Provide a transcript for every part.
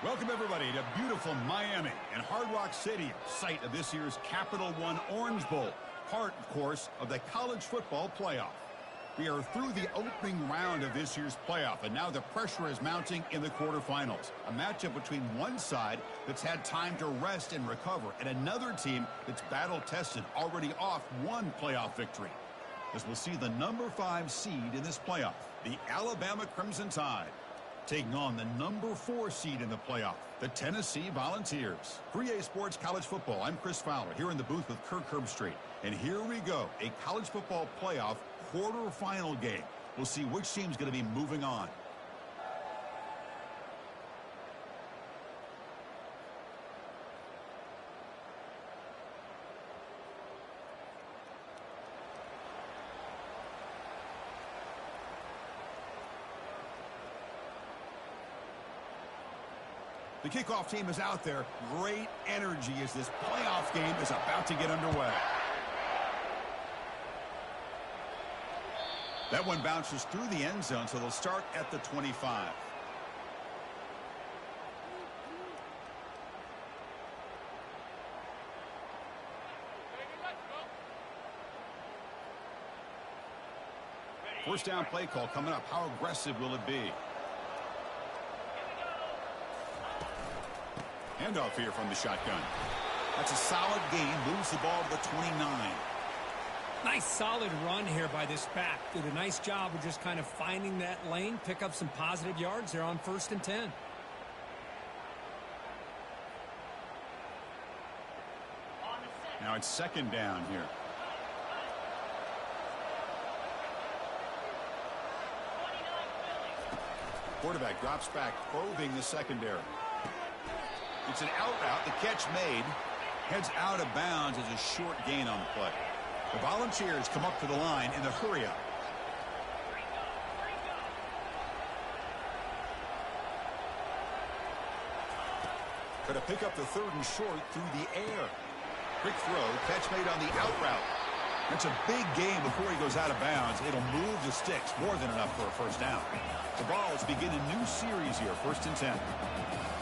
Welcome, everybody, to beautiful Miami and Hard Rock Stadium, site of this year's Capital One Orange Bowl, part, of course, of the college football playoff. We are through the opening round of this year's playoff, and now the pressure is mounting in the quarterfinals. A matchup between one side that's had time to rest and recover, and another team that's battle-tested, already off one playoff victory. As we'll see the number 5 seed in this playoff, the Alabama Crimson Tide, taking on the number 4 seed in the playoff, the Tennessee Volunteers. For EA Sports College Football, I'm Chris Fowler here in the booth with Kirk Herbstreit. And here we go, a college football playoff quarterfinal game. We'll see which team's going to be moving on. The kickoff team is out there. Great energy as this playoff game is about to get underway. That one bounces through the end zone, so they'll start at the 25. First down play call coming up. How aggressive will it be? Handoff here from the shotgun. That's a solid gain. Moves the ball to the 29. Nice solid run here by this back. Did a nice job of just kind of finding that lane, pick up some positive yards there on 1st and 10. Now it's 2nd down here. Quarterback drops back, probing the secondary. It's an out route. The catch made. Heads out of bounds as a short gain on the play. The Volunteers come up to the line in the hurry-up. Going to pick up the 3rd and short through the air. Quick throw. Catch made on the out route. That's a big gain before he goes out of bounds. It'll move the sticks. More than enough for a first down. The Vols begin a new series here. 1st and 10.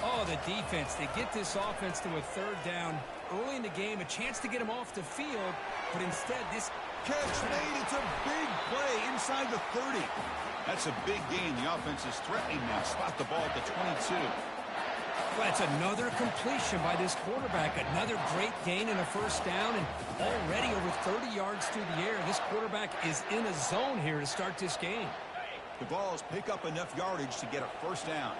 Oh, the defense. They get this offense to a 3rd down early in the game. A chance to get him off the field. But instead, this catch made. It's a big play inside the 30. That's a big gain. The offense is threatening now. Spot the ball at the 22. Well, that's another completion by this quarterback. Another great gain in a 1st down. And already over 30 yards through the air. This quarterback is in a zone here to start this game. The Vols pick up enough yardage to get a 1st down.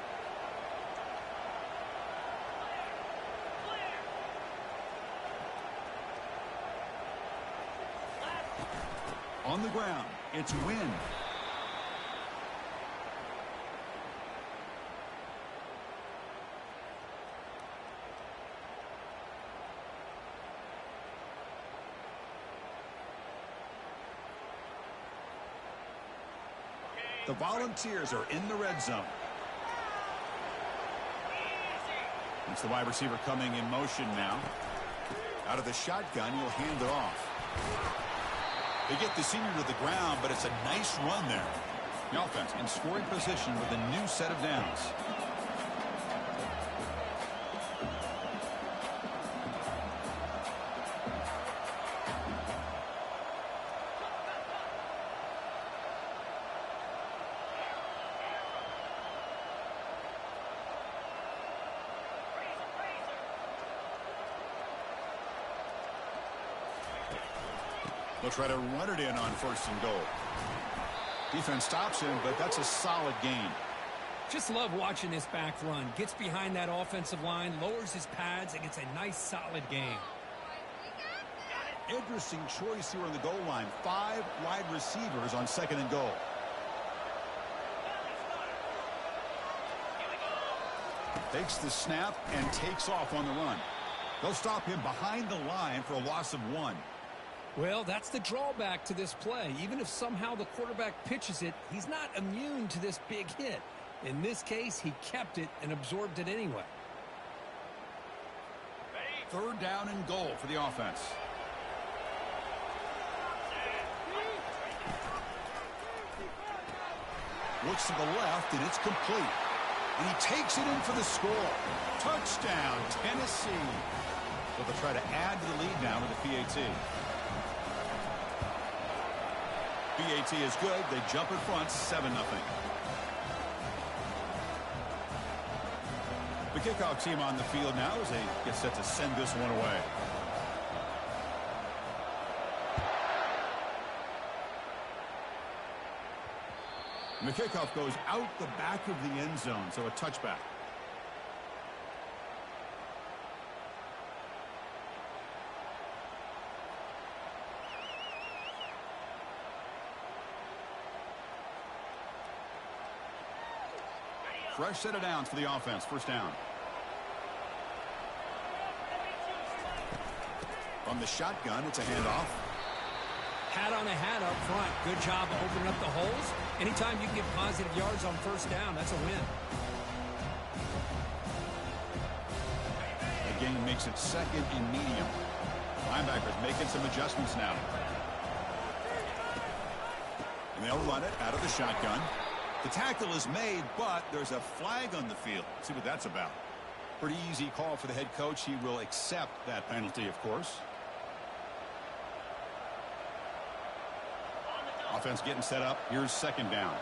On the ground, it's Wynn. The Volunteers are in the red zone. It's the wide receiver coming in motion now. Out of the shotgun, he'll hand it off. They get the senior to the ground, but it's a nice run there. The offense in scoring position with a new set of downs. They'll try to run it in on 1st and goal. Defense stops him, but that's a solid gain. Just love watching this back run. Gets behind that offensive line, lowers his pads, and gets a nice solid gain. Interesting choice here on the goal line. 5 wide receivers on 2nd and goal. Takes the snap and takes off on the run. They'll stop him behind the line for a loss of 1. Well, that's the drawback to this play. Even if somehow the quarterback pitches it, he's not immune to this big hit. In this case, he kept it and absorbed it anyway. 3rd down and goal for the offense. Looks to the left, and it's complete. And he takes it in for the score. Touchdown, Tennessee. So they'll try to add to the lead now with the PAT. PAT is good. They jump in front, 7-0. The kickoff team on the field now as they get set to send this one away. And the kickoff goes out the back of the end zone, so a touchback. Fresh set of downs for the offense. First down. From the shotgun, it's a handoff. Hat on a hat up front. Good job of opening up the holes. Anytime you can get positive yards on first down, that's a win. The game makes it second and medium. Linebackers making some adjustments now. And they'll run it out of the shotgun. The tackle is made, but there's a flag on the field. Let's see what that's about. Pretty easy call for the head coach. He will accept that penalty, of course. Offense getting set up. Here's second down.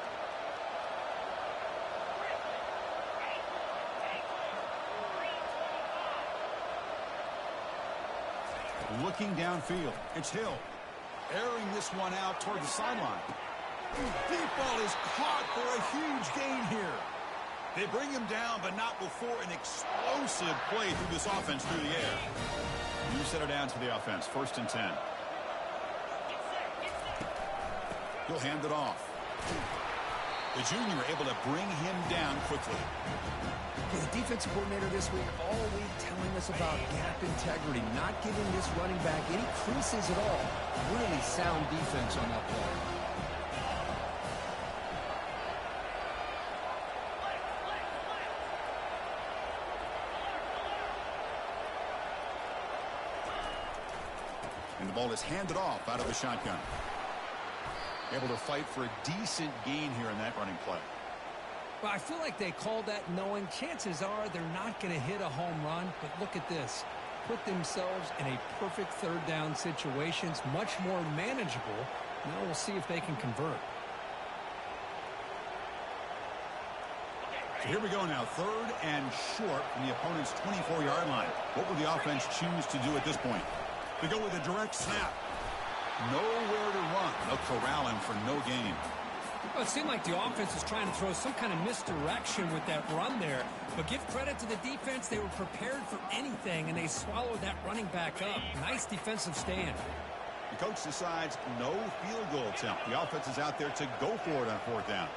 Looking downfield. It's Hill. Airing this one out toward the sideline. Deep ball is caught for a huge gain here. They bring him down, but not before an explosive play through this offense through the air. New set of downs for the offense. First and 10. He'll hand it off. The junior able to bring him down quickly. The defensive coordinator this week all week telling us about gap integrity, not giving this running back any creases at all. Really sound defense on that play. And the ball is handed off out of the shotgun. Able to fight for a decent gain here in that running play. Well, I feel like they called that knowing chances are they're not going to hit a home run. But look at this. Put themselves in a perfect third down situation. It's much more manageable. Now we'll see if they can convert. So here we go now. Third and short from the opponent's 24-yard line. What will the offense choose to do at this point? They go with a direct snap. Nowhere to run. They'll corral him for no gain. Well, it seemed like the offense was trying to throw some kind of misdirection with that run there. But give credit to the defense. They were prepared for anything, and they swallowed that running back up. Nice defensive stand. The coach decides no field goal attempt. The offense is out there to go for it on fourth down.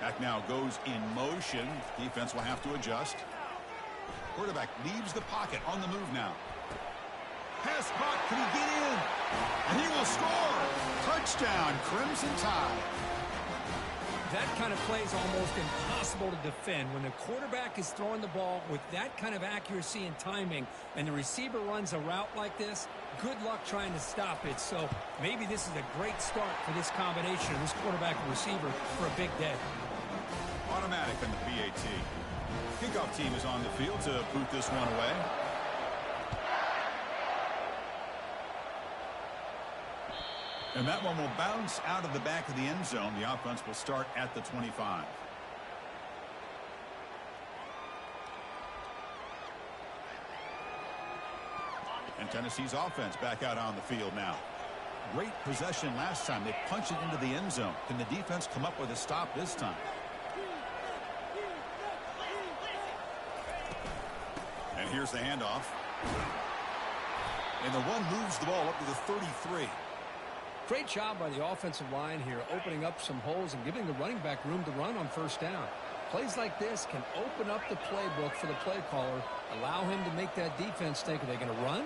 Back now goes in motion. Defense will have to adjust. Quarterback leaves the pocket on the move now. Pass caught. Can he get in? And he will score. Touchdown, Crimson Tide. That kind of play is almost impossible to defend. When the quarterback is throwing the ball with that kind of accuracy and timing, and the receiver runs a route like this, good luck trying to stop it. So maybe this is a great start for this combination of this quarterback and receiver for a big day. Automatic on the PAT. Kickoff team is on the field to boot this one away. And that one will bounce out of the back of the end zone. The offense will start at the 25. And Tennessee's offense back out on the field now. Great possession last time. They punched it into the end zone. Can the defense come up with a stop this time? And here's the handoff. And the one moves the ball up to the 33. Great job by the offensive line here, opening up some holes and giving the running back room to run on first down. Plays like this can open up the playbook for the play caller, allow him to make that defense think, are they going to run?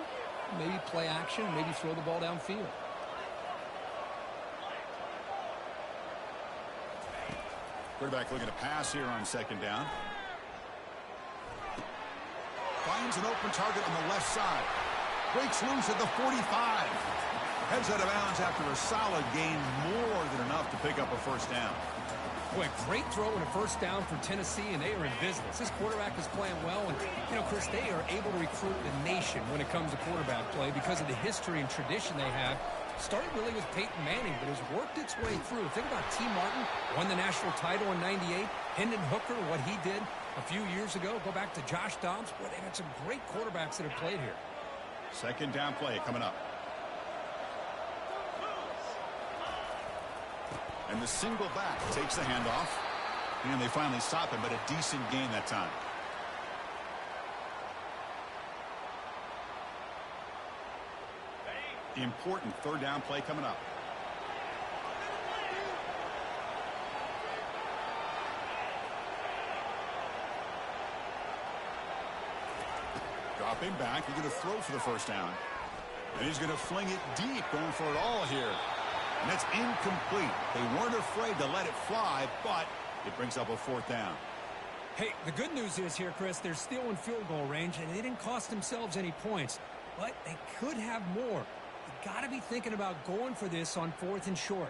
Maybe play action, maybe throw the ball downfield. Quarterback looking to pass here on second down. Finds an open target on the left side. Breaks loose at the 45. Heads out of bounds after a solid gain, more than enough to pick up a first down. Boy, great throw and a first down for Tennessee, and they are in business. This quarterback is playing well, and, you know, Chris, they are able to recruit the nation when it comes to quarterback play because of the history and tradition they have. Started really with Peyton Manning, but has worked its way through. Think about T. Martin, won the national title in '98. Hendon Hooker, what he did a few years ago. Go back to Josh Dobbs. Boy, they've had some great quarterbacks that have played here. Second down play coming up. And the single back takes the handoff. And they finally stop him, but a decent gain that time. Important third down play coming up. Dropping back. He's going to throw for the first down. And he's going to fling it deep, going for it all here. And that's incomplete. They weren't afraid to let it fly, but it brings up a fourth down. Hey, the good news is here, Chris, they're still in field goal range, and they didn't cost themselves any points. But they could have more. You got to be thinking about going for this on 4th and short.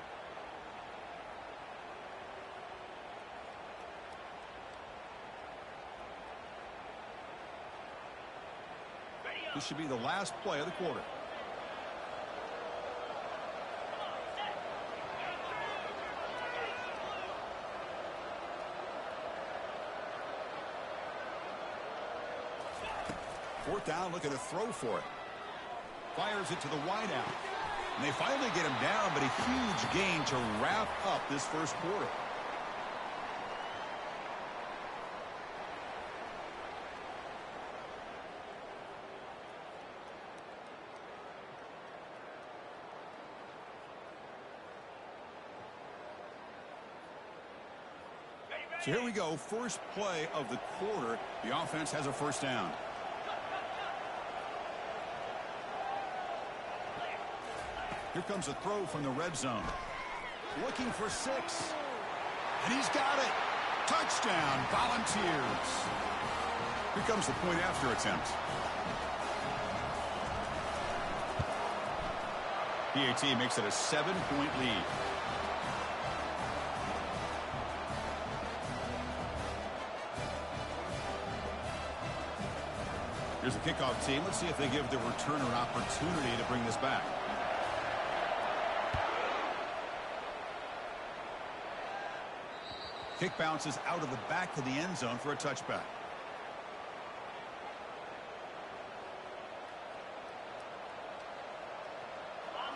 This should be the last play of the quarter. Fourth down, looking to throw for it. Fires it to the wideout. And they finally get him down, but a huge gain to wrap up this first quarter. So here we go, first play of the quarter. The offense has a first down. Here comes a throw from the red zone. Looking for 6. And he's got it. Touchdown, Volunteers. Here comes the point after attempt. PAT makes it a 7-point lead. Here's the kickoff team. Let's see if they give the returner opportunity to bring this back. Kick bounces out of the back of the end zone for a touchback.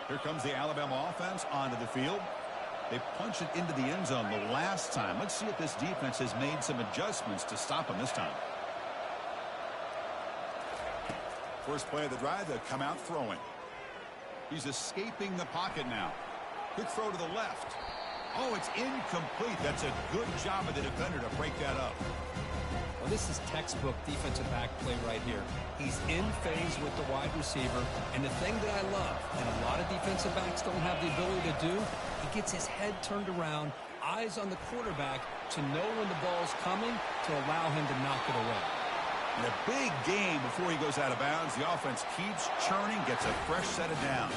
Here comes the Alabama offense onto the field. They punch it into the end zone the last time. Let's see if this defense has made some adjustments to stop them this time. First play of the drive, they'll come out throwing. He's escaping the pocket now. Quick throw to the left. Oh, it's incomplete. That's a good job of the defender to break that up. Well, this is textbook defensive back play right here. He's in phase with the wide receiver. And the thing that I love, and a lot of defensive backs don't have the ability to do, he gets his head turned around, eyes on the quarterback to know when the ball's coming to allow him to knock it away. And a big game before he goes out of bounds. The offense keeps churning, gets a fresh set of downs.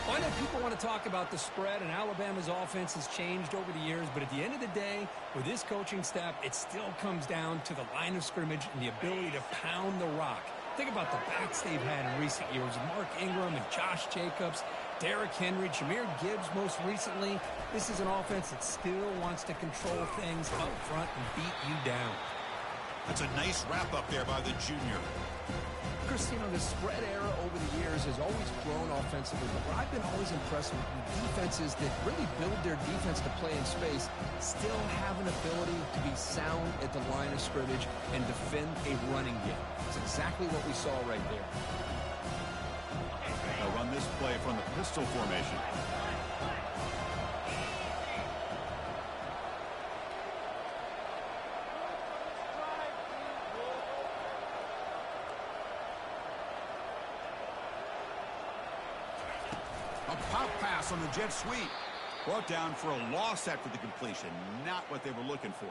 Well, I know people want to talk about the spread, and Alabama's offense has changed over the years, but at the end of the day, with this coaching staff, it still comes down to the line of scrimmage and the ability to pound the rock. Think about the backs they've had in recent years. Mark Ingram and Josh Jacobs, Derrick Henry, Jahmyr Gibbs most recently. This is an offense that still wants to control things up front and beat you down. That's a nice wrap-up there by the junior. Chris, you know, the spread era over the years has always grown offensively, but what I've been always impressed with defenses that really build their defense to play in space still have an ability to be sound at the line of scrimmage and defend a running game. It's exactly what we saw right there. They'll run this play from the pistol formation. A pop pass on the jet sweep. Brought down for a loss after the completion. Not what they were looking for.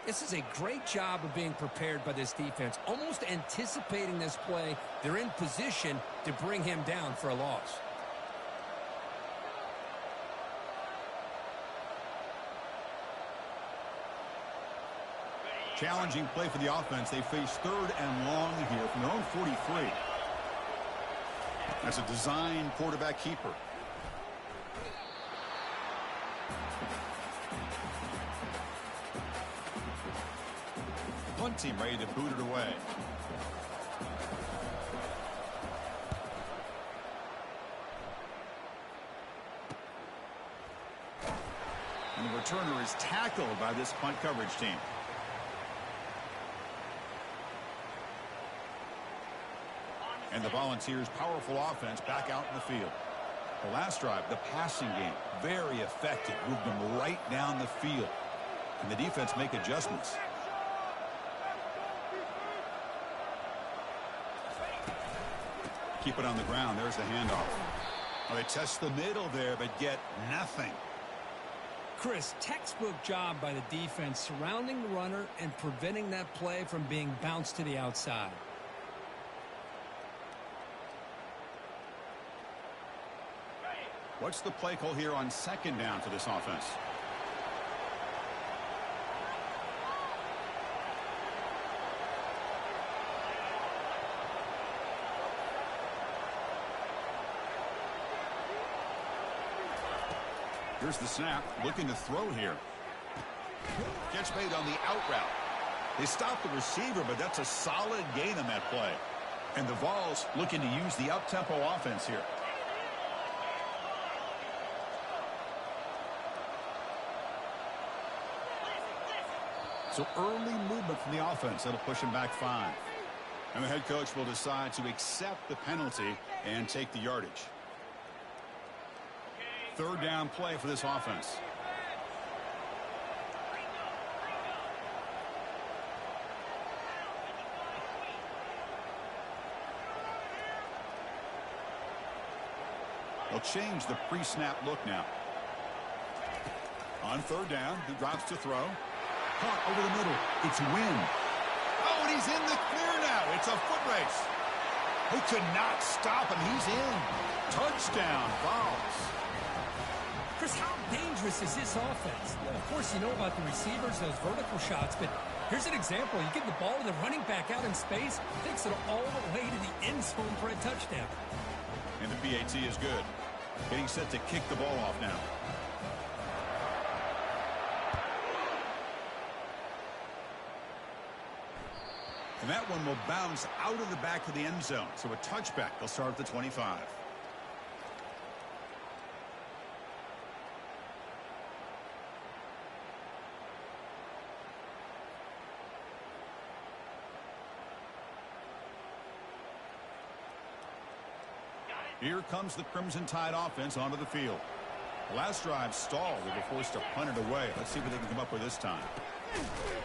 This is a great job of being prepared by this defense, almost anticipating this play. They're in position to bring him down for a loss. Challenging play for the offense. They face 3rd and long here from their own 43. That's a design quarterback keeper. Punt team ready to boot it away. And the returner is tackled by this punt coverage team. And the Volunteers' powerful offense back out in the field. The last drive, the passing game, very effective. Moved them right down the field. And the defense make adjustments. Keep it on the ground. There's the handoff. Well, they test the middle there, but get nothing. Chris, textbook job by the defense surrounding the runner and preventing that play from being bounced to the outside. What's the play call here on 2nd down for this offense? Here's the snap, looking to throw here. Catch made on the out route. They stop the receiver, but that's a solid gain on that play. And the Vols looking to use the up-tempo offense here. So early movement from the offense. That'll push him back 5. And the head coach will decide to accept the penalty and take the yardage. 3rd down play for this offense. They'll change the pre-snap look now. On 3rd down, he drops to throw. Caught over the middle. It's Wynn. Oh, and he's in the clear now. It's a foot race. He could not stop him. He's in. Touchdown, Vols. Chris, how dangerous is this offense? Of course, you know about the receivers, those vertical shots, but here's an example. You give the ball to the running back out in space, takes it all the way to the end zone for a touchdown. And the PAT is good. Getting set to kick the ball off now. And that one will bounce out of the back of the end zone. So a touchback. They'll start at the 25. Here comes the Crimson Tide offense onto the field. The last drive stalled. They were forced to punt it away. Let's see what they can come up with this time.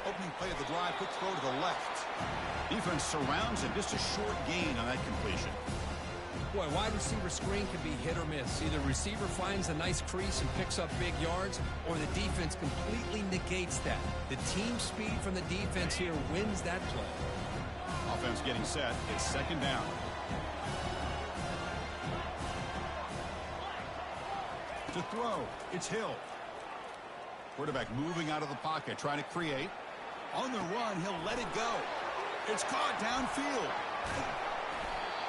Opening play of the drive, quick throw to the left. Defense surrounds him. Just a short gain on that completion. Boy, wide receiver screen can be hit or miss. Either receiver finds a nice crease and picks up big yards, or the defense completely negates that. The team speed from the defense here wins that play. Offense getting set. It's 2nd down. To throw, it's Hill. Quarterback moving out of the pocket, trying to create. On the run, he'll let it go. It's caught downfield.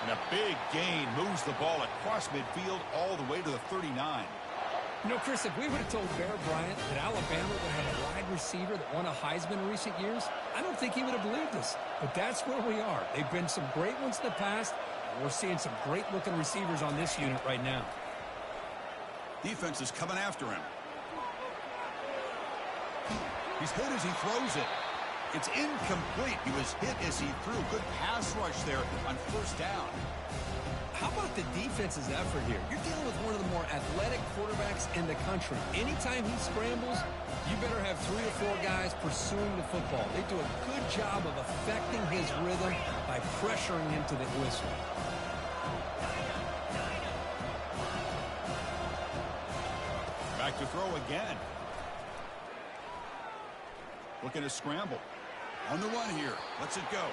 And a big gain moves the ball across midfield all the way to the 39. You know, Chris, if we would have told Bear Bryant that Alabama would have a wide receiver that won a Heisman in recent years, I don't think he would have believed us. But that's where we are. They've been some great ones in the past. And we're seeing some great-looking receivers on this unit right now. Defense is coming after him. He's hit as he throws it. It's incomplete. He was hit as he threw. Good pass rush there on 1st down. How about the defense's effort here? You're dealing with one of the more athletic quarterbacks in the country. Anytime he scrambles, you better have 3 or 4 guys pursuing the football. They do a good job of affecting his rhythm by pressuring him to the whistle. Back to throw again. Looking to scramble. On the run here. Lets it go.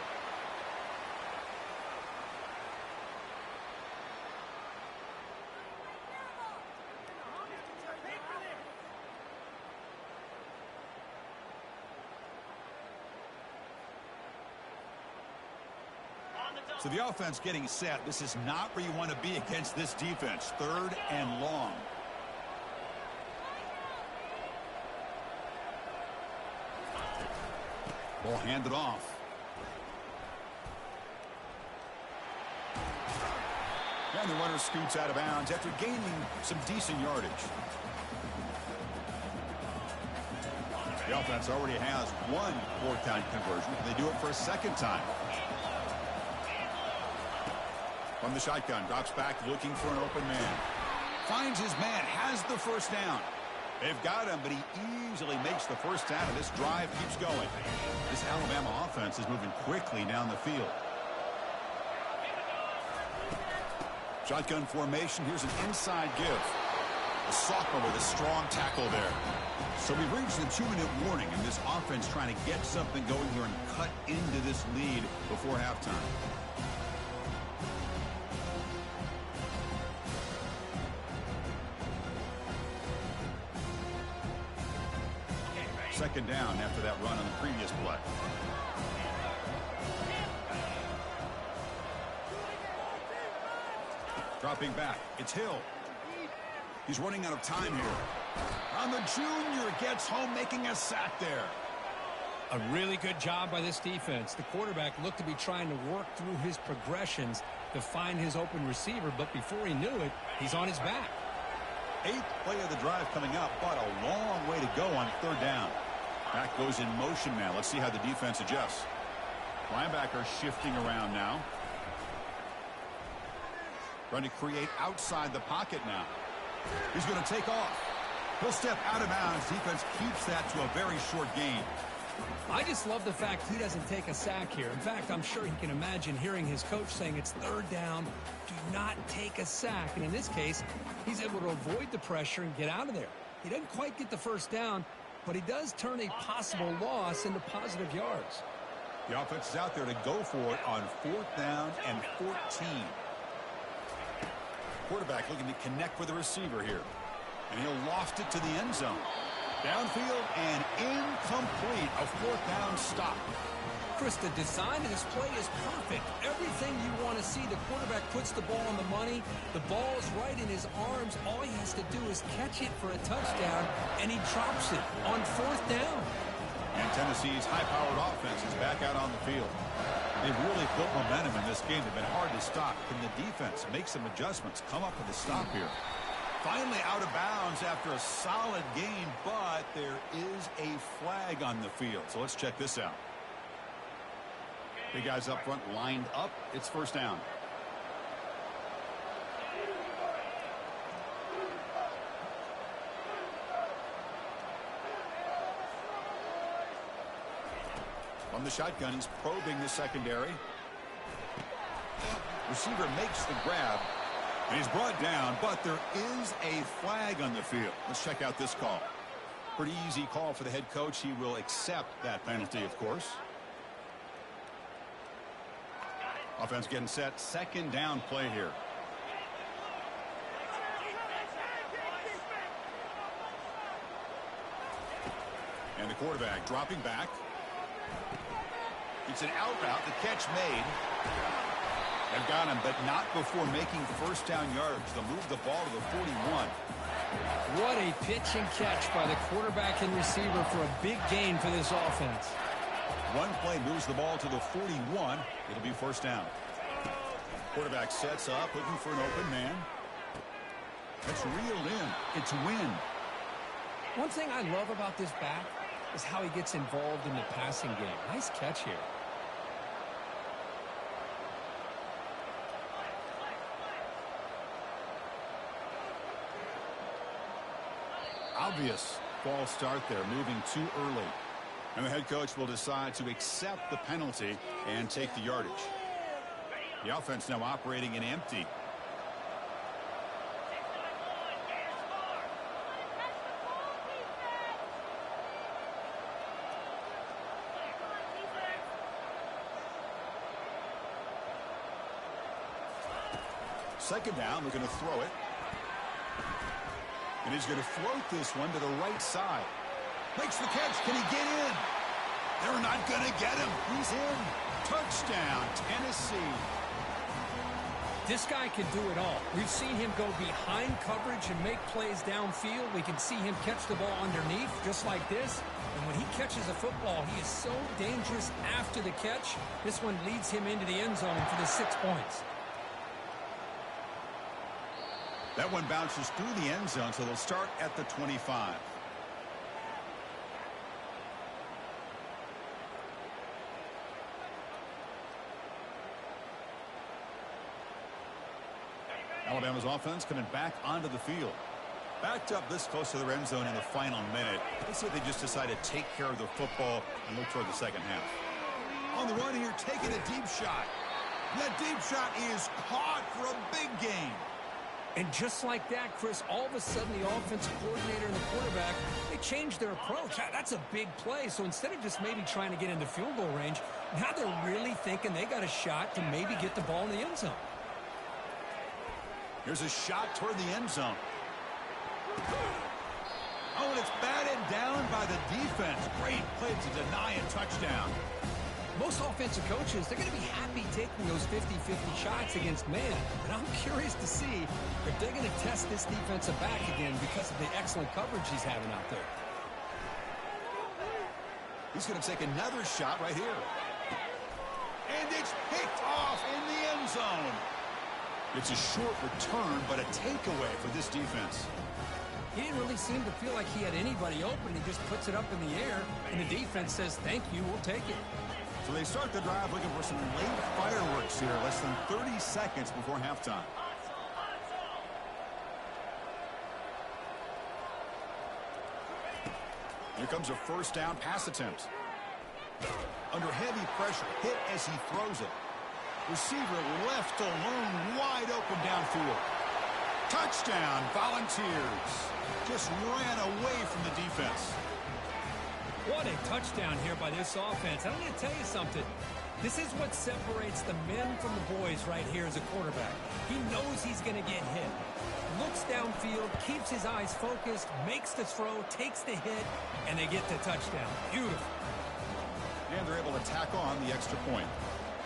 So the offense getting set. This is not where you want to be against this defense. 3rd and long. Ball handed off. And the runner scoots out of bounds after gaining some decent yardage. The offense already has one 4th down conversion. Can they do it for a 2nd time? From the shotgun, drops back looking for an open man. Finds his man, has the 1st down. They've got him, but he easily makes the 1st down, and this drive keeps going. This Alabama offense is moving quickly down the field. Shotgun formation. Here's an inside give. The sophomore with a strong tackle there. So we've reached the 2-minute warning, and this offense trying to get something going here and cut into this lead before halftime. Second down after that run on the previous play. Dropping back. It's Hill. He's running out of time here. On the junior, gets home, making a sack there. A really good job by this defense. The quarterback looked to be trying to work through his progressions to find his open receiver, but before he knew it, he's on his back. 8th play of the drive coming up, but a long way to go on 3rd down. Back goes in motion now. Let's see how the defense adjusts. Linebacker shifting around now. Trying to create outside the pocket now. He's going to take off. He'll step out of bounds. Defense keeps that to a very short gain. I just love the fact he doesn't take a sack here. In fact, I'm sure he can imagine hearing his coach saying it's 3rd down. Do not take a sack. And in this case, he's able to avoid the pressure and get out of there. He doesn't quite get the 1st down, but he does turn a possible loss into positive yards. The offense is out there to go for it on 4th down and 14. Quarterback looking to connect with the receiver here. And he'll loft it to the end zone. Downfield and incomplete. A 4th down stop. Chris, the design of this play is perfect. Everything you want to see. The quarterback puts the ball on the money. The ball is right in his arms. All he has to do is catch it for a touchdown, and he drops it on 4th down. And Tennessee's high-powered offense is back out on the field. They've really built momentum in this game. They've been hard to stop. Can the defense make some adjustments, come up with a stop here? Finally out of bounds after a solid game, but there is a flag on the field. So let's check this out. Big guys up front lined up. It's 1st down. From the shotgun, he's probing the secondary. Receiver makes the grab. And he's brought down, but there is a flag on the field. Let's check out this call. Pretty easy call for the head coach. He will accept that penalty, of course. Offense getting set. 2nd down play here. And the quarterback dropping back. It's an out route. The catch made. They've got him, but not before making 1st down yards. They'll move the ball to the 41. What a pitch and catch by the quarterback and receiver for a big gain for this offense. One play moves the ball to the 41. It'll be 1st down. Quarterback sets up, looking for an open man. That's reeled in. It's Wynn. One thing I love about this back is how he gets involved in the passing game. Nice catch here. Obvious false start there, moving too early. And the head coach will decide to accept the penalty and take the yardage. The offense now operating in empty. Second down, they're going to throw it. And he's going to float this one to the right side. Makes the catch. Can he get in? They're not going to get him. He's in. Touchdown, Tennessee. This guy can do it all. We've seen him go behind coverage and make plays downfield. We can see him catch the ball underneath just like this. And when he catches a football, he is so dangerous after the catch. This one leads him into the end zone for the 6 points. That one bounces through the end zone, so they'll start at the 25. Alabama's offense coming back onto the field. Backed up this close to the end zone in the final minute. They say they just decided to take care of the football and look toward the second half. On the run here, taking a deep shot. That deep shot is caught for a big gain. And just like that, Chris, all of a sudden the offensive coordinator and the quarterback, they changed their approach. That's a big play. So instead of just maybe trying to get into field goal range, now they're really thinking they got a shot to maybe get the ball in the end zone. Here's a shot toward the end zone. Oh, and it's batted down by the defense. Great play to deny a touchdown. Most offensive coaches, they're going to be happy taking those 50-50 shots against man. And I'm curious to see if they're going to test this defensive back again because of the excellent coverage he's having out there. He's going to take another shot right here. And it's picked off in the end zone. It's a short return, but a takeaway for this defense. He didn't really seem to feel like he had anybody open. He just puts it up in the air, and the defense says, thank you, we'll take it. So they start the drive looking for some late fireworks here, less than 30 seconds before halftime. Here comes a first down pass attempt. Under heavy pressure, hit as he throws it. Receiver left alone, wide open downfield. Touchdown, Volunteers. Just ran away from the defense. What a touchdown here by this offense. I'm going to tell you something. This is what separates the men from the boys right here as a quarterback. He knows he's going to get hit. Looks downfield, keeps his eyes focused, makes the throw, takes the hit, and they get the touchdown. Beautiful. And they're able to tack on the extra point.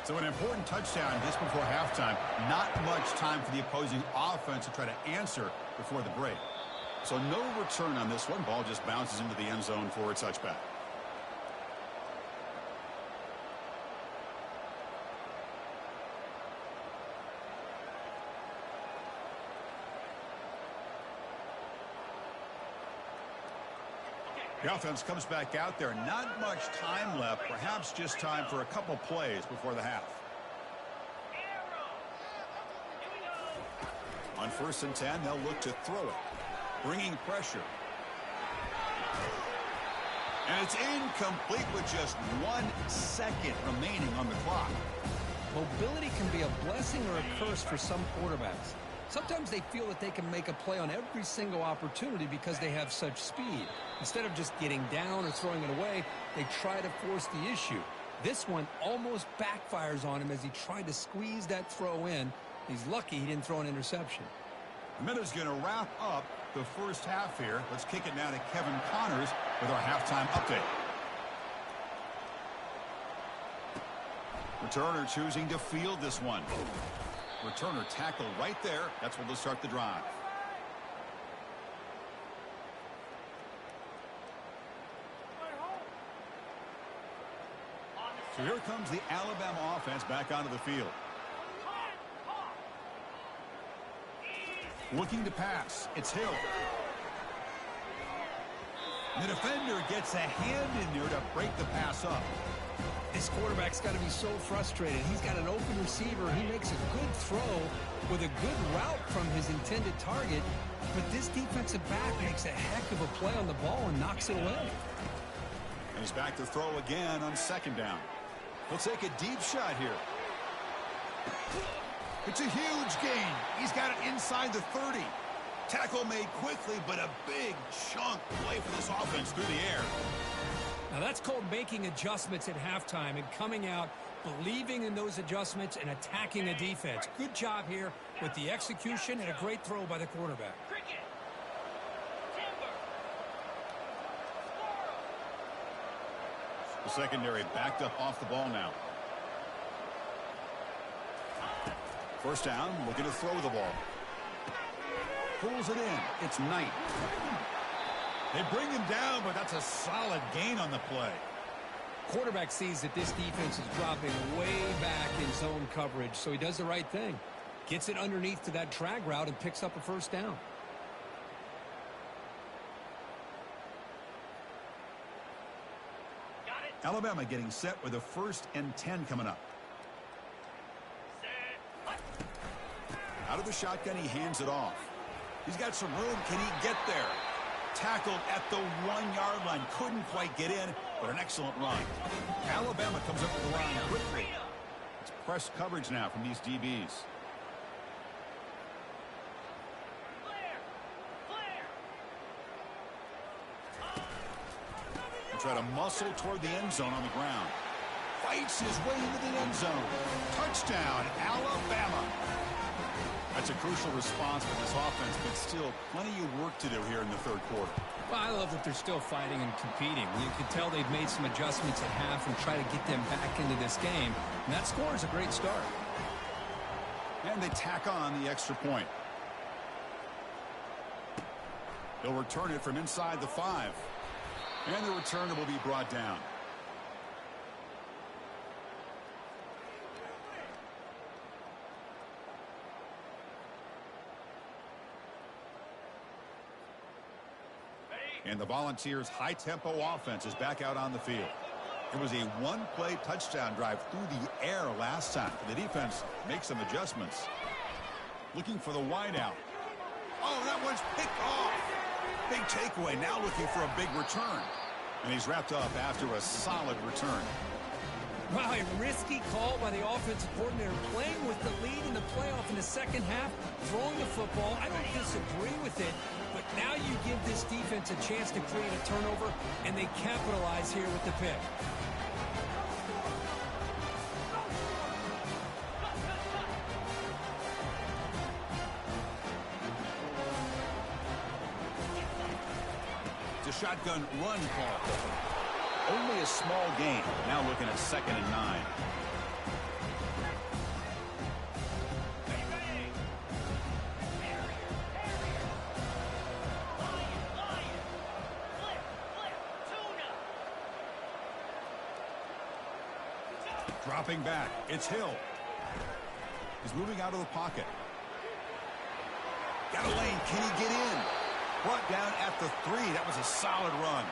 So an important touchdown just before halftime. Not much time for the opposing offense to try to answer before the break. So no return on this one. Ball just bounces into the end zone for a touchback. The offense comes back out there. Not much time left. Perhaps just time for a couple plays before the half. On 1st and 10, they'll look to throw it. Bringing pressure. And it's incomplete with just 1 second remaining on the clock. Mobility can be a blessing or a curse for some quarterbacks. Sometimes they feel that they can make a play on every single opportunity because they have such speed. Instead of just getting down or throwing it away, they try to force the issue. This one almost backfires on him as he tried to squeeze that throw in. He's lucky he didn't throw an interception. The minute's going to wrap up the first half here. Let's kick it now to Kevin Connors with our halftime update. Returner choosing to field this one. Returner tackle right there. That's where they'll start the drive. So here comes the Alabama offense back onto the field. Looking to pass. It's Hill. The defender gets a hand in there to break the pass up. This quarterback's got to be so frustrated. He's got an open receiver. He makes a good throw with a good route from his intended target. But this defensive back makes a heck of a play on the ball and knocks it away. And he's back to throw again on 2nd down. He'll take a deep shot here. It's a huge gain. He's got it inside the 30. Tackle made quickly, but a big chunk play for this offense through the air. Now that's called making adjustments at halftime and coming out believing in those adjustments and attacking a defense. Good job here with the execution and a great throw by the quarterback. The secondary backed up off the ball now. First down, looking to throw the ball. Pulls it in. It's Knight. They bring him down, but that's a solid gain on the play. Quarterback sees that this defense is dropping way back in zone coverage, so he does the right thing. Gets it underneath to that drag route and picks up a first down. Alabama getting set with a 1st and 10 coming up. Out of the shotgun, he hands it off. He's got some room. Can he get there? Tackled at the 1-yard line. Couldn't quite get in, but an excellent run. Alabama comes up with the line quickly. It's press coverage now from these DBs. Try to muscle toward the end zone on the ground. Fights his way into the end zone. Touchdown, Alabama. That's a crucial response for this offense, but still plenty of work to do here in the 3rd quarter. Well, I love that they're still fighting and competing. You can tell they've made some adjustments at half and try to get them back into this game. And that score is a great start. And they tack on the extra point. They'll return it from inside the 5. And the returner will be brought down. And the Volunteers' high-tempo offense is back out on the field. It was a one-play touchdown drive through the air last time. The defense makes some adjustments. Looking for the wideout. Oh, that one's picked off. Big takeaway, now looking for a big return. And he's wrapped up after a solid return. Wow, a risky call by the offensive coordinator, playing with the lead in the playoff in the second half, throwing the football. I don't disagree with it, but now you give this defense a chance to create a turnover, and they capitalize here with the pick. Shotgun run call. Only a small gain. Now looking at 2nd and 9. Dropping back. It's Hill. He's moving out of the pocket. Got a lane. Can he get in? Brought down at the 3. That was a solid run.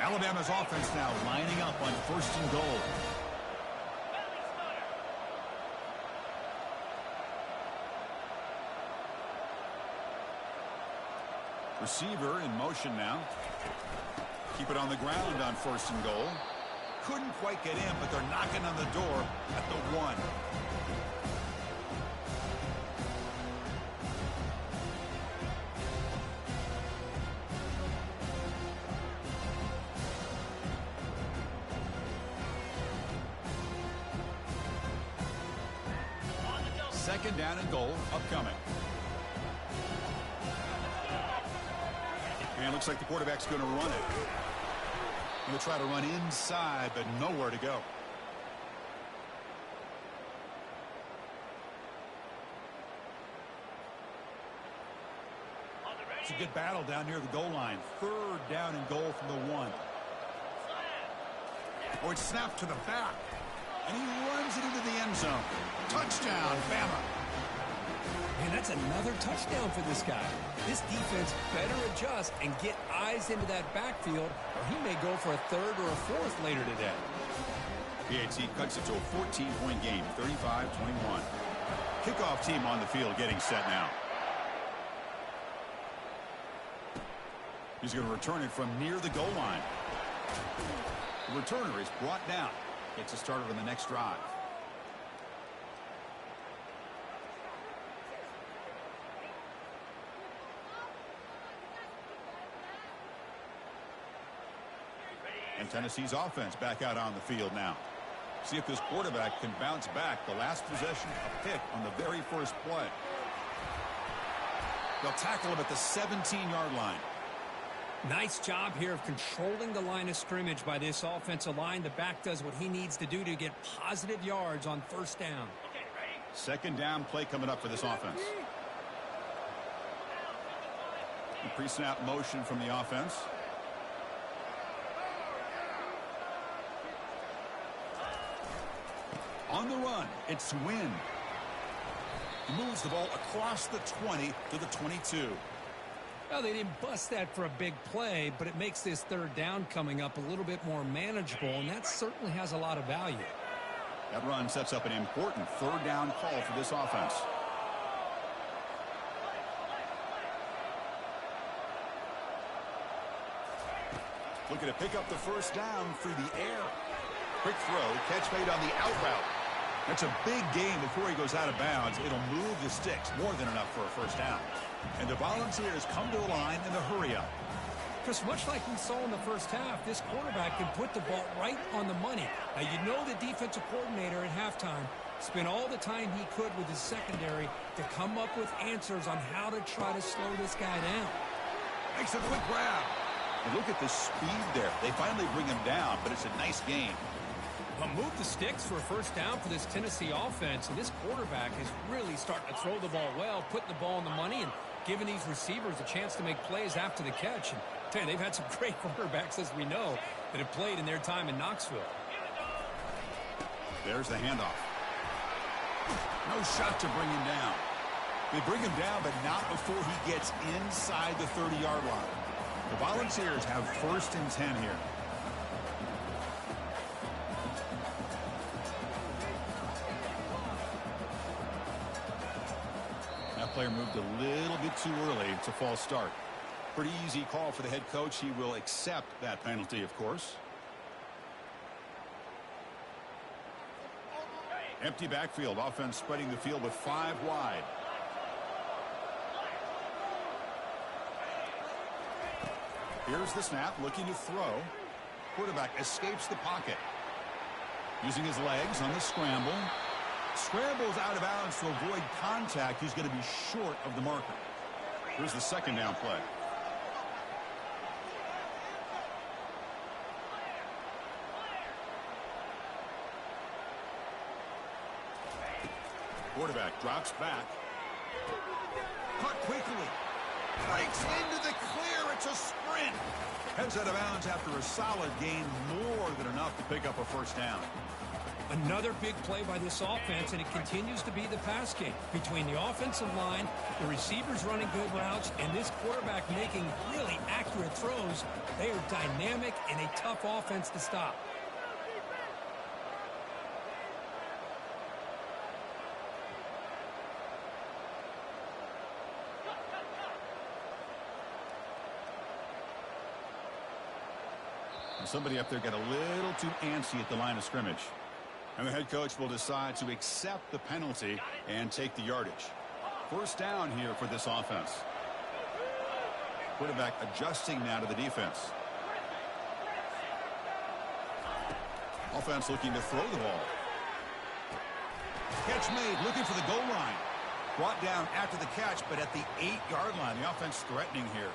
Alabama's offense now lining up on 1st and goal. Receiver in motion now. Keep it on the ground on 1st and goal. Couldn't quite get in, but they're knocking on the door at the 1. Second down and goal upcoming. And it looks like the quarterback's going to run it. He'll try to run inside, but nowhere to go. It's a good battle down near the goal line. 3rd down and goal from the 1. Oh, it's snapped to the back. And he runs it into the end zone. Touchdown, Bama. And that's another touchdown for this guy. This defense better adjust and get eyes into that backfield, or he may go for a 3rd or a 4th later today. PAT cuts it to a 14-point game, 35-21. Kickoff team on the field getting set now. He's going to return it from near the goal line. The returner is brought down. Gets a started on the next drive. And Tennessee's offense back out on the field now. See if this quarterback can bounce back. The last possession, a pick on the very first play. They'll tackle him at the 17-yard line. Nice job here of controlling the line of scrimmage by this offensive line. The back does what he needs to do to get positive yards on first down. Second down play coming up for this offense. The pre-snap motion from the offense. On the run, it's Wynn. He moves the ball across the 20 to the 22. Well, they didn't bust that for a big play, but it makes this third down coming up a little bit more manageable, and that certainly has a lot of value. That run sets up an important third down call for this offense. Looking to pick up the first down through the air. Quick throw, catch made on the out route. That's a big gain before he goes out of bounds. It'll move the sticks more than enough for a first down. And the Volunteers come to the line in the hurry-up. Just much like we saw in the first half, this quarterback can put the ball right on the money. Now, you know the defensive coordinator at halftime spent all the time he could with his secondary to come up with answers on how to try to slow this guy down. Makes a quick grab. And look at the speed there. They finally bring him down, but it's a nice gain. Well, move the sticks for a first down for this Tennessee offense, and this quarterback is really starting to throw the ball well, putting the ball on the money, and giving these receivers a chance to make plays after the catch. And I tell you, they've had some great quarterbacks, as we know, that have played in their time in Knoxville. There's the handoff. No shot to bring him down. They bring him down, but not before he gets inside the 30-yard line. The Volunteers have first and 10 here. That player moved a little bit too early. It's a false start. Pretty easy call for the head coach. He will accept that penalty, of course. Empty backfield. Offense spreading the field with 5 wide. Here's the snap, looking to throw. Quarterback escapes the pocket. Using his legs on the scramble. Scrambles out of bounds to avoid contact. He's going to be short of the marker. Here's the second down play. Quarterback drops back. Caught quickly. Breaks into the clear. It's a sprint. Heads out of bounds after a solid gain, more than enough to pick up a first down. Another big play by this offense, and it continues to be the pass game. Between the offensive line, the receivers running good routes, and this quarterback making really accurate throws, they are dynamic and a tough offense to stop. Somebody up there got a little too antsy at the line of scrimmage. And the head coach will decide to accept the penalty and take the yardage. First down here for this offense. Quarterback adjusting now to the defense. Offense looking to throw the ball. Catch made, looking for the goal line. Brought down after the catch, but at the 8-yard line. The offense threatening here.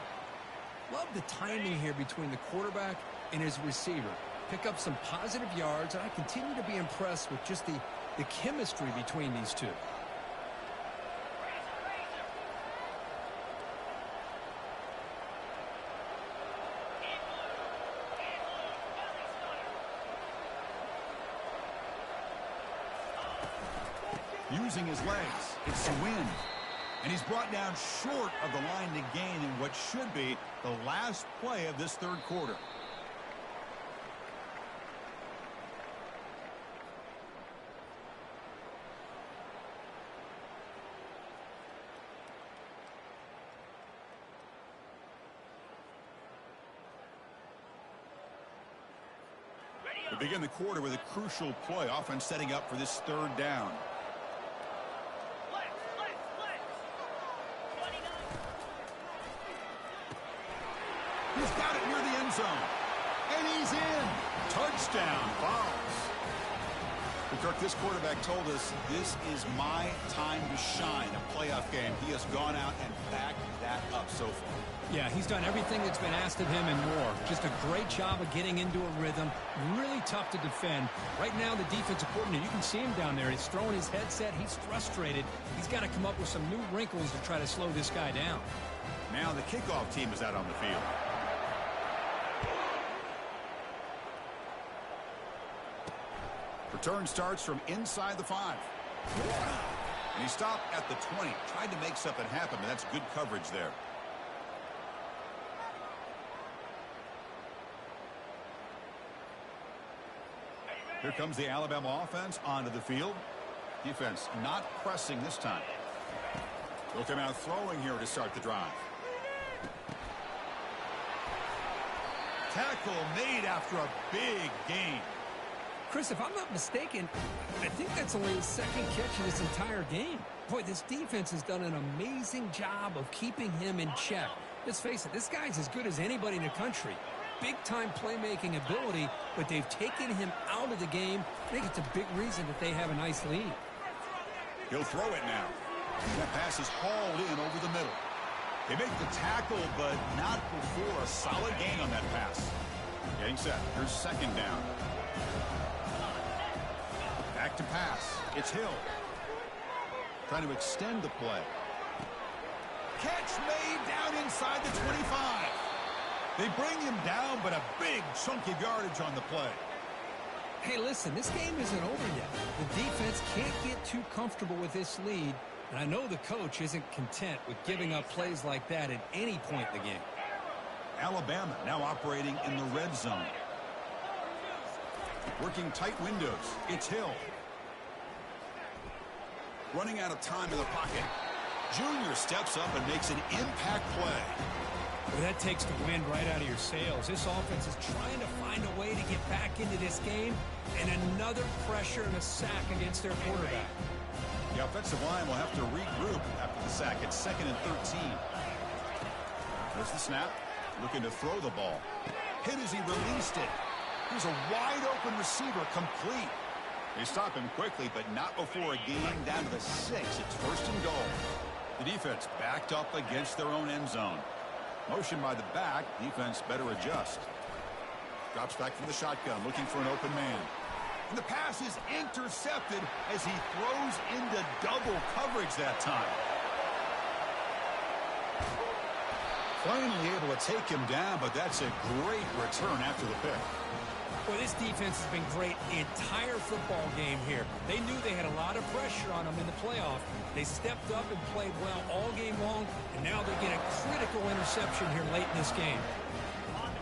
Love the timing here between the quarterback and his receiver. Pick up some positive yards, and I continue to be impressed with just the chemistry between these two. Using his legs, it's a win. And he's brought down short of the line to gain in what should be the last play of this third quarter. We begin the quarter with a crucial play. Offense setting up for this third down. He's got it near the end zone. And he's in. Touchdown, Vols. Well, Kirk, this quarterback told us this is my time to shine, a playoff game. He has gone out and backed that up so far. Yeah, he's done everything that's been asked of him and more. Just a great job of getting into a rhythm. Really tough to defend. Right now, the defensive coordinator, you can see him down there. He's throwing his headset. He's frustrated. He's got to come up with some new wrinkles to try to slow this guy down. Now the kickoff team is out on the field. Return starts from inside the 5. And he stopped at the 20. Tried to make something happen, but that's good coverage there. Here comes the Alabama offense onto the field. Defense not pressing this time. They'll come out throwing here to start the drive. Tackle made after a big gain. Chris, if I'm not mistaken, I think that's only his second catch in this entire game. Boy, this defense has done an amazing job of keeping him in check. Let's face it, this guy's as good as anybody in the country. Big-time playmaking ability, but they've taken him out of the game. I think it's a big reason that they have a nice lead. He'll throw it now. That pass is hauled in over the middle. They make the tackle, but not before a solid gain on that pass. Getting set. Here's second down. Back to pass. It's Hill. Trying to extend the play. Catch made down inside the 25. They bring him down, but a big chunk of yardage on the play. Hey, listen, this game isn't over yet. The defense can't get too comfortable with this lead, and I know the coach isn't content with giving up plays like that at any point in the game. Alabama now operating in the red zone. Working tight windows. It's Hill. Running out of time in the pocket. Junior steps up and makes an impact play. Well, that takes the wind right out of your sails. This offense is trying to find a way to get back into this game, and another pressure and a sack against their quarterback. The offensive line will have to regroup after the sack. It's 2nd and 13. There's the snap. Looking to throw the ball. Hit as he released it. Here's a wide-open receiver, complete. They stop him quickly, but not before a gain down to the 6. It's 1st and goal. The defense backed up against their own end zone. Motion by the back. Defense better adjust. Drops back from the shotgun, looking for an open man. And the pass is intercepted as he throws into double coverage that time. Finally able to take him down, but that's a great return after the pick. Well, this defense has been great the entire football game here. They knew they had a lot of pressure on them in the playoff. They stepped up and played well all game long, and now they get a critical interception here late in this game.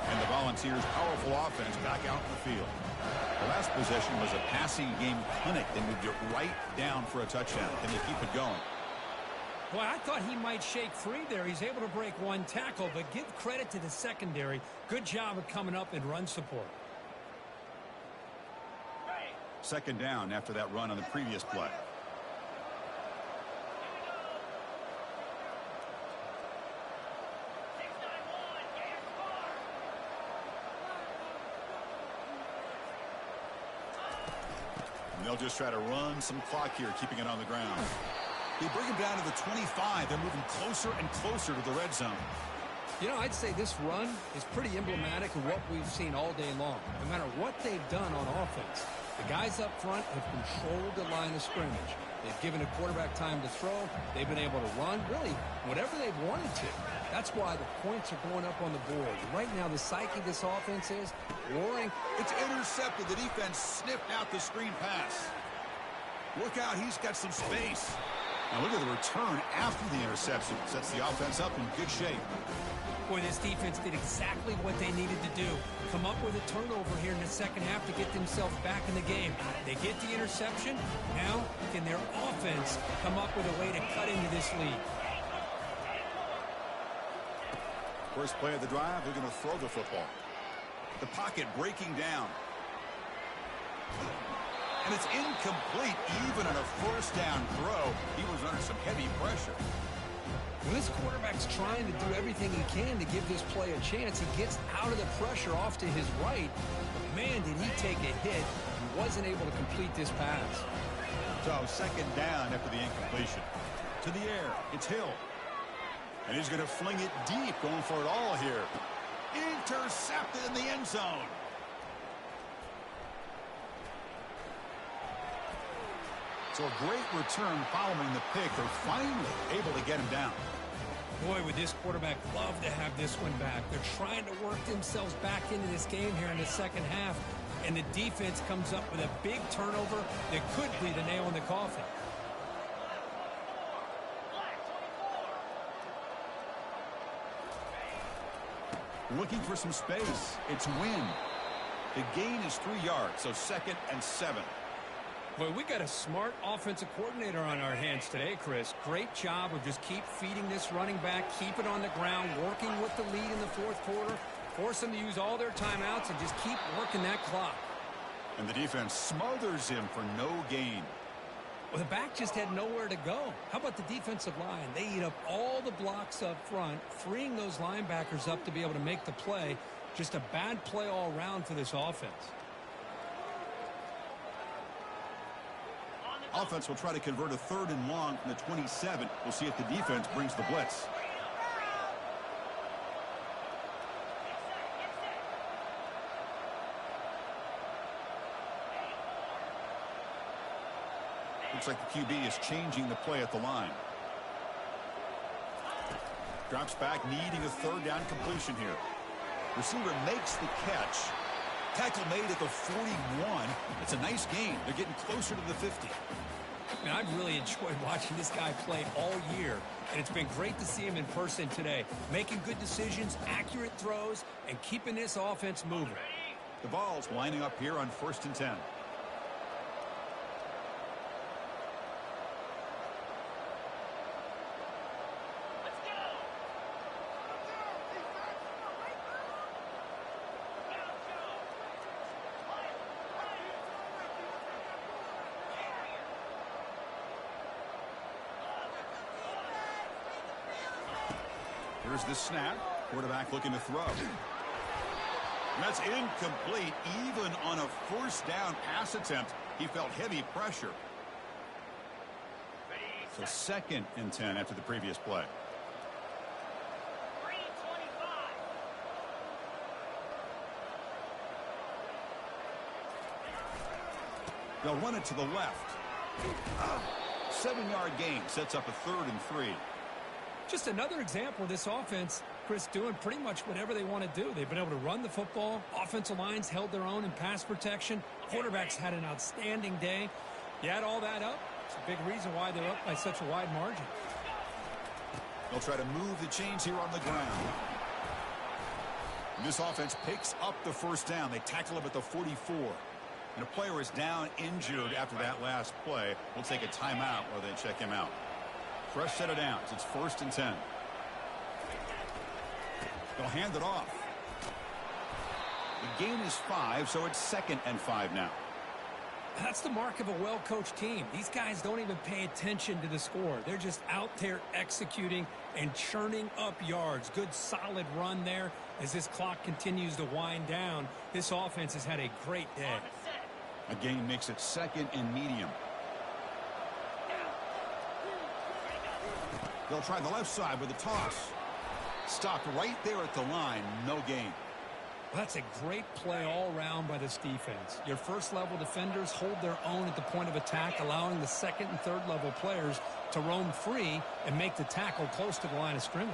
And the Volunteers' powerful offense back out in the field. The last possession was a passing game clinic. They moved it right down for a touchdown. Can they keep it going? Well, I thought he might shake free there. He's able to break one tackle, but give credit to the secondary. Good job of coming up and run support. 2nd down after that run on the previous play. And they'll just try to run some clock here, keeping it on the ground. They bring him down to the 25. They're moving closer and closer to the red zone. You know, I'd say this run is pretty emblematic of what we've seen all day long. No matter what they've done on offense, the guys up front have controlled the line of scrimmage. They've given a quarterback time to throw. They've been able to run, really, whatever they've wanted to. That's why the points are going up on the board. Right now, the psyche of this offense is roaring. It's intercepted. The defense sniffed out the screen pass. Look out, he's got some space. Now look at the return after the interception. Sets the offense up in good shape. Boy, this defense did exactly what they needed to do. Come up with a turnover here in the second half to get themselves back in the game. They get the interception. Now, can their offense come up with a way to cut into this lead? First play of the drive, they're going to throw the football. The pocket breaking down. And it's incomplete even on a 1st down throw. He was under some heavy pressure. Well, this quarterback's trying to do everything he can to give this play a chance. He gets out of the pressure off to his right. But, man, did he take a hit. He wasn't able to complete this pass. So, second down after the incompletion. To the air, it's Hill. And he's going to fling it deep, going for it all here. Intercepted in the end zone. So a great return following the pick. They're finally able to get him down. Boy, would this quarterback love to have this one back. They're trying to work themselves back into this game here in the second half. And the defense comes up with a big turnover that could be the nail in the coffin. Looking for some space. It's Wynn. The gain is 3 yards, so 2nd and 7. Boy, we got a smart offensive coordinator on our hands today, Chris. Great job of just keep feeding this running back, keep it on the ground, working with the lead in the fourth quarter, force them to use all their timeouts, and just keep working that clock. And the defense smothers him for no gain. Well, the back just had nowhere to go. How about the defensive line? They eat up all the blocks up front, freeing those linebackers up to be able to make the play. Just a bad play all around for this offense. Offense will try to convert a 3rd and long from the 27. We'll see if the defense brings the blitz. Looks like the QB is changing the play at the line. Drops back, needing a 3rd down completion here. Receiver makes the catch. Tackle made at the 41. It's a nice gain. They're getting closer to the 50. And I've really enjoyed watching this guy play all year, and it's been great to see him in person today. Making good decisions, accurate throws, and keeping this offense moving. The ball's lining up here on 1st and 10. Here's the snap. Quarterback looking to throw. That's incomplete. Even on a 1st down pass attempt, he felt heavy pressure. So 2nd and 10 after the previous play. They'll run it to the left. 7-yard gain sets up a 3rd and 3. Just another example of this offense, Chris, doing pretty much whatever they want to do. They've been able to run the football. Offensive lines held their own in pass protection. Quarterbacks had an outstanding day. You add all that up, it's a big reason why they're up by such a wide margin. They'll try to move the chains here on the ground. And this offense picks up the 1st down. They tackle him at the 44. And a player is down injured after that last play. We'll take a timeout while they check him out. Fresh set of downs. It's 1st and 10. They'll hand it off. The gain is 5, so it's 2nd and 5 now. That's the mark of a well-coached team. These guys don't even pay attention to the score. They're just out there executing and churning up yards. Good, solid run there as this clock continues to wind down. This offense has had a great day. A gain makes it 2nd and medium. They'll try the left side with a toss. Stopped right there at the line. No gain. Well, that's a great play all around by this defense. Your first-level defenders hold their own at the point of attack, allowing the 2nd and 3rd level players to roam free and make the tackle close to the line of scrimmage.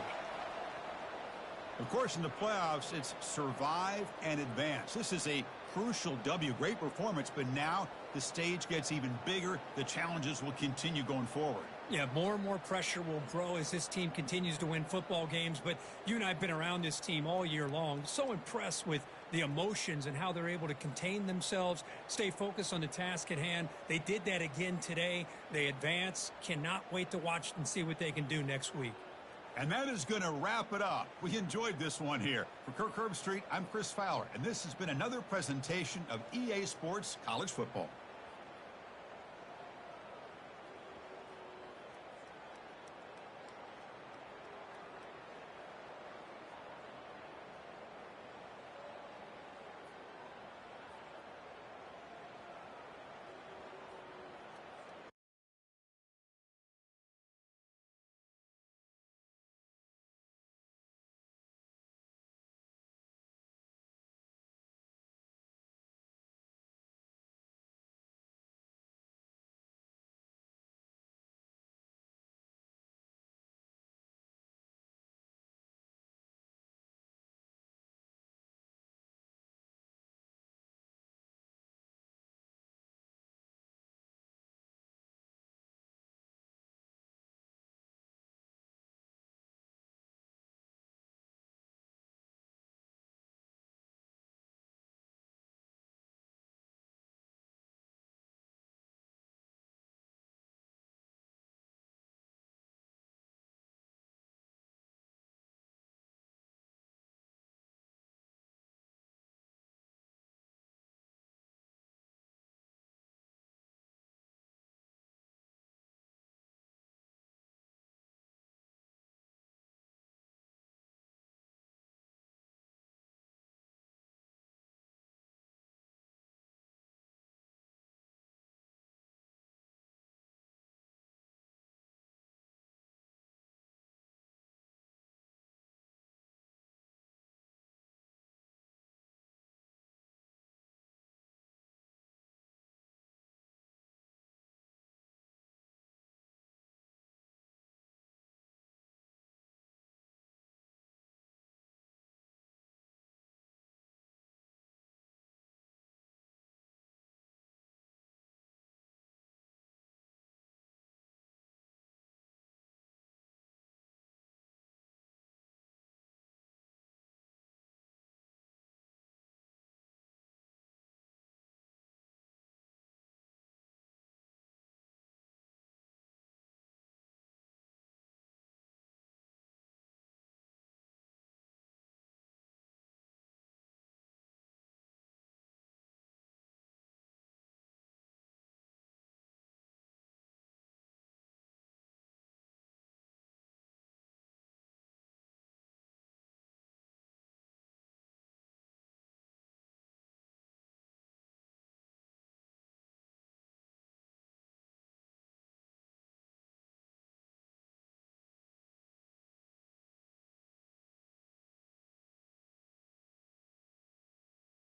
Of course, in the playoffs, it's survive and advance. This is a crucial W. Great performance, but now the stage gets even bigger. The challenges will continue going forward. Yeah, more and more pressure will grow as this team continues to win football games, but you and I have been around this team all year long. So impressed with the emotions and how they're able to contain themselves, stay focused on the task at hand. They did that again today. They advance. Cannot wait to watch and see what they can do next week. And that is going to wrap it up. We enjoyed this one here. For Kirk Herbstreit, I'm Chris Fowler, and this has been another presentation of EA Sports College Football.